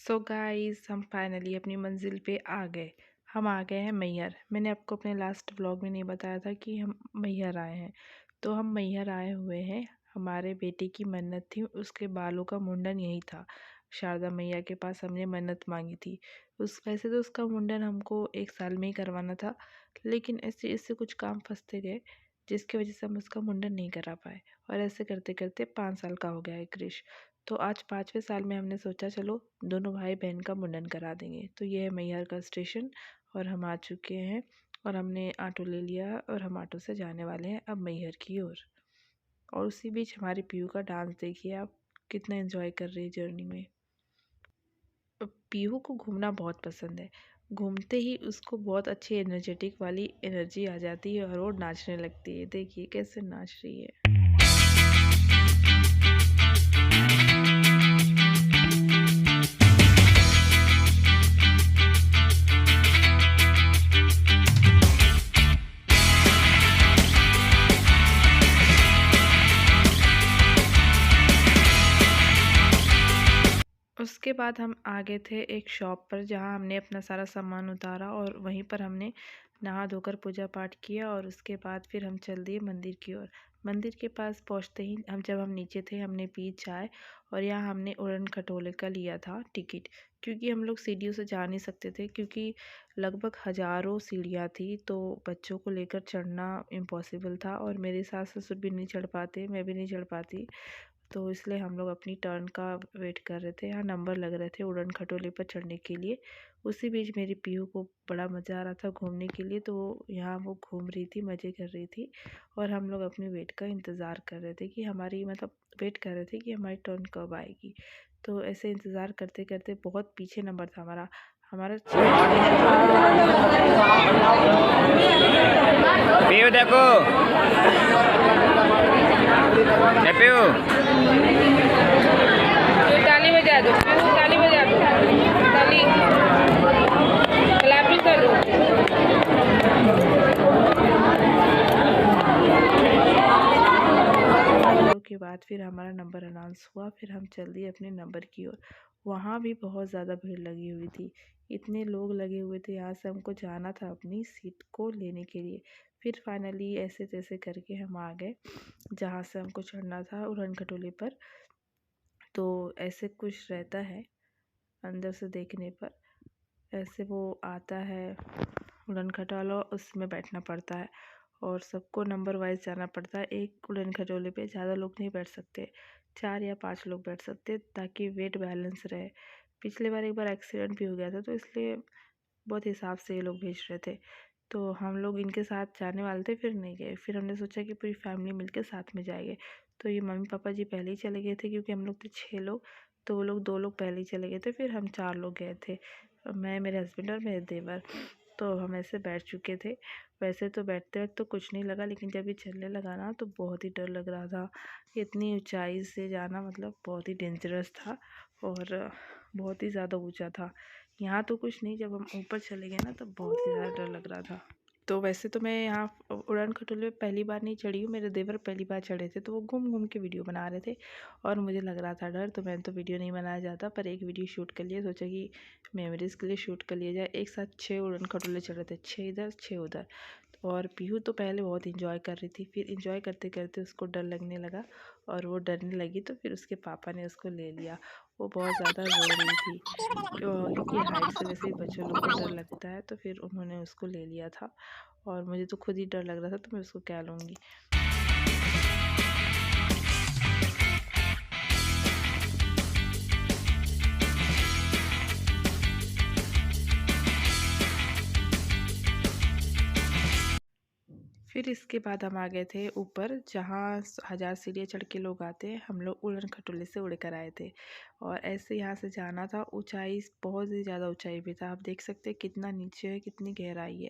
So guys हम finally अपनी मंजिल पे आ गए। हम आ गए हैं मैहर। मैंने आपको अपने लास्ट व्लॉग में नहीं बताया था कि हम मैहर आए हैं। तो हम मैहर आए हुए हैं। हमारे बेटे की मन्नत थी, उसके बालों का मुंडन यही था। शारदा मैया के पास हमने मन्नत मांगी थी। उस वैसे तो उसका मुंडन हमको 1 साल में ही करवाना था, लेकिन ऐसे इससे कुछ काम फंसते गए, जिसकी वजह से हम उसका मुंडन नहीं करा पाए। और ऐसे करते करते 5 साल का हो गया है क्रिश। तो आज 5वें साल में हमने सोचा चलो दोनों भाई बहन का मुंडन करा देंगे। तो ये है मैहर का स्टेशन और हम आ चुके हैं। और हमने ऑटो ले लिया और हम ऑटो से जाने वाले हैं अब मैहर की ओर। और उसी बीच हमारी पीयू का डांस देखिए आप, कितना एंजॉय कर रही है जर्नी में। पीहू को घूमना बहुत पसंद है। घूमते ही उसको बहुत अच्छी एनर्जेटिक वाली एनर्जी आ जाती है और वो नाचने लगती है। देखिए कैसे नाच रही है। उसके बाद हम आ गए थे एक शॉप पर, जहाँ हमने अपना सारा सामान उतारा और वहीं पर हमने नहा धोकर पूजा पाठ किया। और उसके बाद फिर हम चल दिए मंदिर की ओर। मंदिर के पास पहुँचते ही जब हम नीचे थे हमने पी चाय। और यहाँ हमने उड़न खटोले का लिया था टिकट, क्योंकि हम लोग सीढ़ियों से जा नहीं सकते थे, क्योंकि लगभग हज़ारों सीढ़ियाँ थी। तो बच्चों को लेकर चढ़ना इम्पॉसिबल था और मेरे सास ससुर भी नहीं चढ़ पाते, मैं भी नहीं चढ़ पाती। तो इसलिए हम लोग अपनी टर्न का वेट कर रहे थे। यहाँ नंबर लग रहे थे उड़न खटोले पर चढ़ने के लिए। उसी बीच मेरी पीहू को बड़ा मज़ा आ रहा था घूमने के लिए, तो यहाँ वो घूम रही थी, मज़े कर रही थी। और हम लोग अपनी वेट का इंतज़ार कर रहे थे कि हमारी वेट कर रहे थे कि हमारी टर्न कब आएगी। तो ऐसे इंतज़ार करते करते बहुत पीछे नंबर था हमारा हमारा पीयू देखो, पीयू ताली बजा दो, ताली बजा दो, ताली क्लैपिंग कर दो। के बाद फिर हमारा नंबर अनाउंस हुआ। फिर हम चल दिए अपने नंबर की ओर। वहाँ भी बहुत ज़्यादा भीड़ लगी हुई थी। इतने लोग लगे हुए थे, यहाँ से हमको जाना था अपनी सीट को लेने के लिए। फिर फाइनली ऐसे तैसे करके हम आ गए जहाँ से हमको चढ़ना था उड़न खटोले पर। तो ऐसे कुछ रहता है अंदर से देखने पर। ऐसे वो आता है उड़न खटोला, उसमें बैठना पड़ता है और सबको नंबर वाइज जाना पड़ता है। एक उड़न खटोले पे ज़्यादा लोग नहीं बैठ सकते, 4 या 5 लोग बैठ सकते, ताकि वेट बैलेंस रहे। पिछले बार एक बार एक्सीडेंट भी हो गया था, तो इसलिए बहुत हिसाब से ये लोग भेज रहे थे। तो हम लोग इनके साथ जाने वाले थे, फिर नहीं गए। फिर हमने सोचा कि पूरी फैमिली मिलकर साथ में जाएंगे। तो ये मम्मी पापा जी पहले ही चले गए थे, क्योंकि हम लोग थे 6 लोग। तो वो लोग 2 लोग पहले ही चले गए थे, फिर हम 4 लोग गए थे, मैं, मेरे हस्बैंड और मेरे देवर। तो हम ऐसे बैठ चुके थे। वैसे तो बैठते वक्त तो कुछ नहीं लगा, लेकिन जब ये चलने लगा ना तो बहुत ही डर लग रहा था। इतनी ऊंचाई से जाना बहुत ही डेंजरस था और बहुत ही ज़्यादा ऊंचा था। यहाँ तो कुछ नहीं, जब हम ऊपर चले गए ना तब बहुत ही ज़्यादा डर लग रहा था। तो वैसे तो मैं यहाँ उड़न खटोले पे पहली बार नहीं चढ़ी हूँ, मेरे देवर पहली बार चढ़े थे, तो वो घूम घूम के वीडियो बना रहे थे और मुझे लग रहा था डर। तो मैंने तो वीडियो नहीं बनाया जाता, पर एक वीडियो शूट कर लिया, सोचा कि मेमोरीज़ के लिए शूट कर लिया जाए। एक साथ 6 उड़न खटोले चढ़ रहे थे, 6 इधर 6 उधर। और पीहू तो पहले बहुत इंजॉय कर रही थी, फिर इंजॉय करते करते उसको डर लगने लगा और वो डरने लगी, तो फिर उसके पापा ने उसको ले लिया। वो बहुत ज़्यादा रो रही थी, क्योंकि हाइट से वैसे ही बच्चों लोग को डर लगता है, तो फिर उन्होंने उसको ले लिया था। और मुझे तो खुद ही डर लग रहा था, तो मैं उसको क्या लूँगी। फिर इसके बाद हम आ गए थे ऊपर, जहाँ 1000 सीढ़ियाँ चढ़ के लोग आते हैं। हम लोग उड़न खटोले से उड़ कर आए थे और ऐसे यहाँ से जाना था। ऊंचाई बहुत ही ज़्यादा ऊंचाई भी था, आप देख सकते हैं कितना नीचे है, कितनी गहराई है।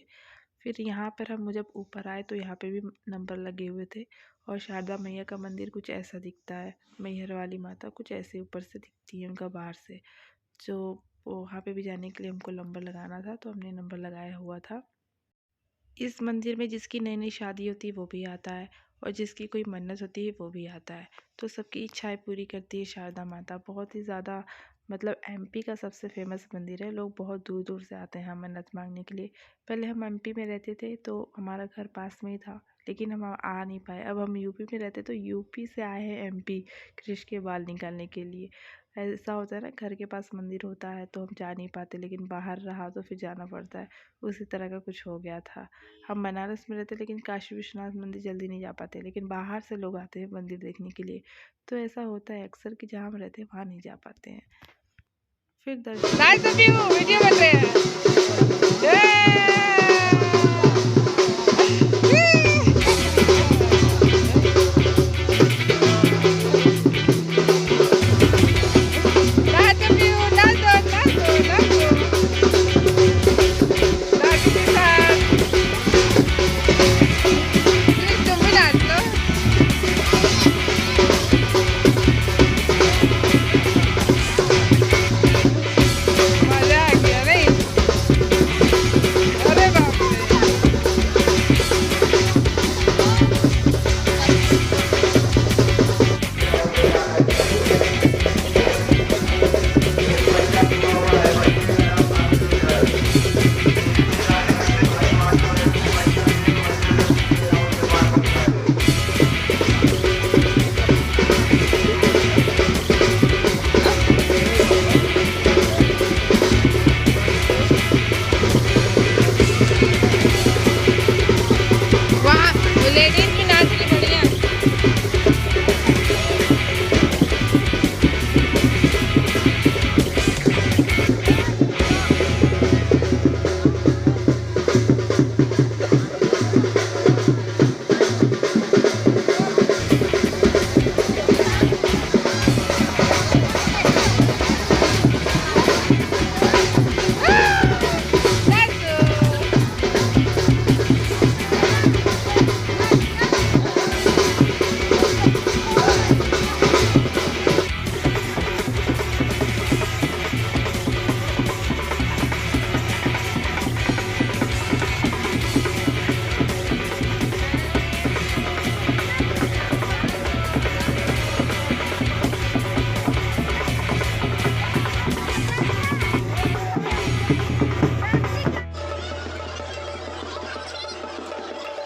फिर यहाँ पर हम जब ऊपर आए तो यहाँ पे भी नंबर लगे हुए थे। और शारदा मैया का मंदिर कुछ ऐसा दिखता है, मैहर वाली माता कुछ ऐसे ऊपर से दिखती है उनका बाहर से। जो वहाँ पे भी जाने के लिए हमको नंबर लगाना था, तो हमने नंबर लगाया हुआ था। इस मंदिर में जिसकी नई नई शादी होती है वो भी आता है, और जिसकी कोई मन्नत होती है वो भी आता है। तो सबकी इच्छाएं पूरी करती है शारदा माता। बहुत ही ज़्यादा मतलब एमपी का सबसे फेमस मंदिर है। लोग बहुत दूर दूर से आते हैं मन्नत मांगने के लिए। पहले हम एमपी में रहते थे तो हमारा घर पास में ही था, लेकिन हम आ नहीं पाए। अब हम यूपी में रहते तो यूपी से आए हैं एमपी कृष्ण के बाल निकालने के लिए। ऐसा होता है ना, घर के पास मंदिर होता है तो हम जा नहीं पाते, लेकिन बाहर रहा तो फिर जाना पड़ता है। उसी तरह का कुछ हो गया था। हम बनारस में रहते लेकिन काशी विश्वनाथ मंदिर जल्दी नहीं जा पाते, लेकिन बाहर से लोग आते हैं मंदिर देखने के लिए। तो ऐसा होता है अक्सर कि जहाँ हम रहते हैं वहाँ नहीं जा पाते हैं। फिर दर्शन वीडियो बन रहे हैं। लेडीज भी नाच रही बढ़िया।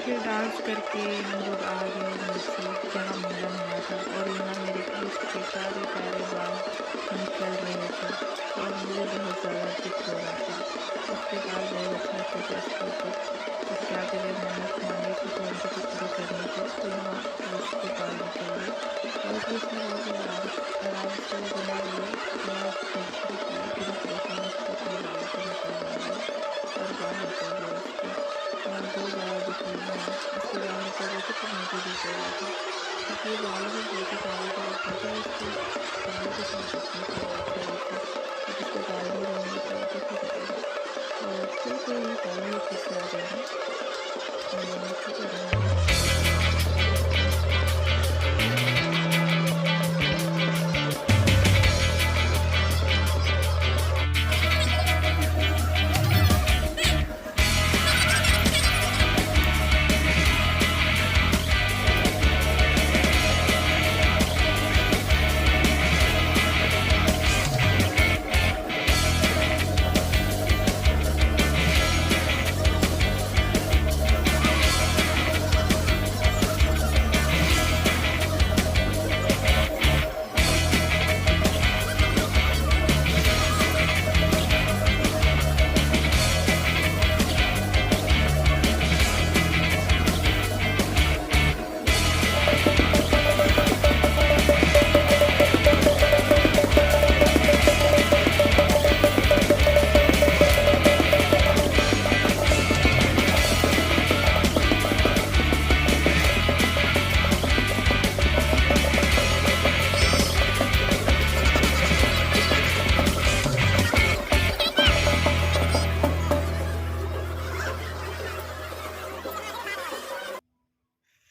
फिर डांस करके हम लोग आ गए नीचे जहाँ मुंडन हुआ था, और यहाँ मेरे कृष्ण के सारे प्यारे बाल निकल रहे थे और मुझे बहुत ज़्यादा दुख हो रहा था। उसके बाद बहुत अच्छा थे तो क्या करें, मन्नत मांगे थी तो उनको तो पूरी करनी थी। तो यहाँ कृष्ण के बाल निकले और कृष्ण बहुत आराम से बना लिए और दर्शन किए, बिना परेशान उसको अपने बालों को निकलवा लिए और बाहर निकल गए उसके। और बहुत ज़्यादा दुख हुआ है। उसके बाल निकल रहे थे तो मुझे भी हो रहा था, क्योंकि ये बालों में बहुत ही प्यारे से लगता था। उसके बालों के साथ अपने से रखे हुए थे, अब उसके बाल भी रहेंगे तो दुख ही करेगा। और फिर तो ये बालों में फिर से आ जाएंगे और ठीक है।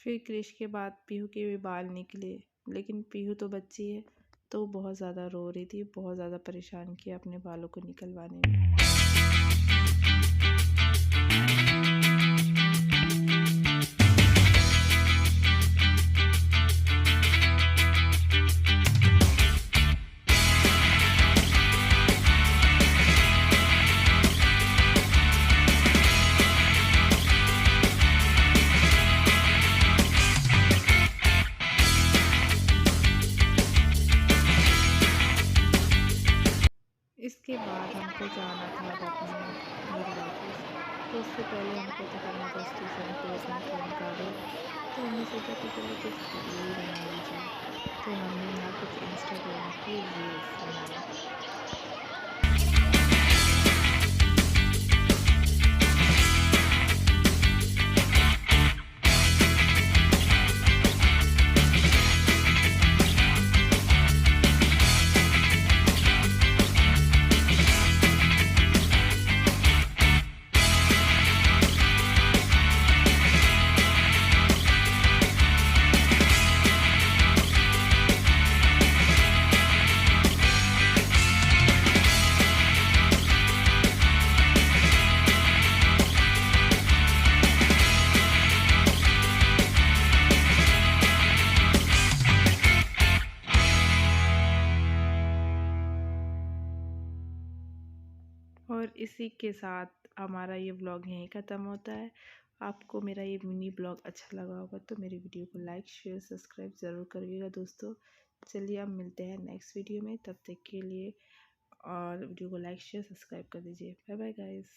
फिर क्रिश के बाद पीहू के भी बाल निकले, लेकिन पीहू तो बच्ची है तो बहुत ज़्यादा रो रही थी, बहुत ज़्यादा परेशान किया अपने बालों को निकलवाने में। इसके बाद हमको जाना था अब अपने घर वापस। तो उससे पहले हमको तो करना था स्टेशन पे अपनी ट्रेन का वेट। तो हमने सोचा कि चलो कुछ वीडियो ही बना ली जाए। तो हमने यहाँ कुछ इंस्टाग्राम की रील्स बनाई। और इसी के साथ हमारा ये व्लॉग यहीं ख़त्म होता है। आपको मेरा ये मिनी ब्लॉग अच्छा लगा होगा तो मेरी वीडियो को लाइक शेयर सब्सक्राइब ज़रूर करिएगा दोस्तों। चलिए अब मिलते हैं नेक्स्ट वीडियो में, तब तक के लिए और वीडियो को लाइक शेयर सब्सक्राइब कर दीजिए। Bye bye guys.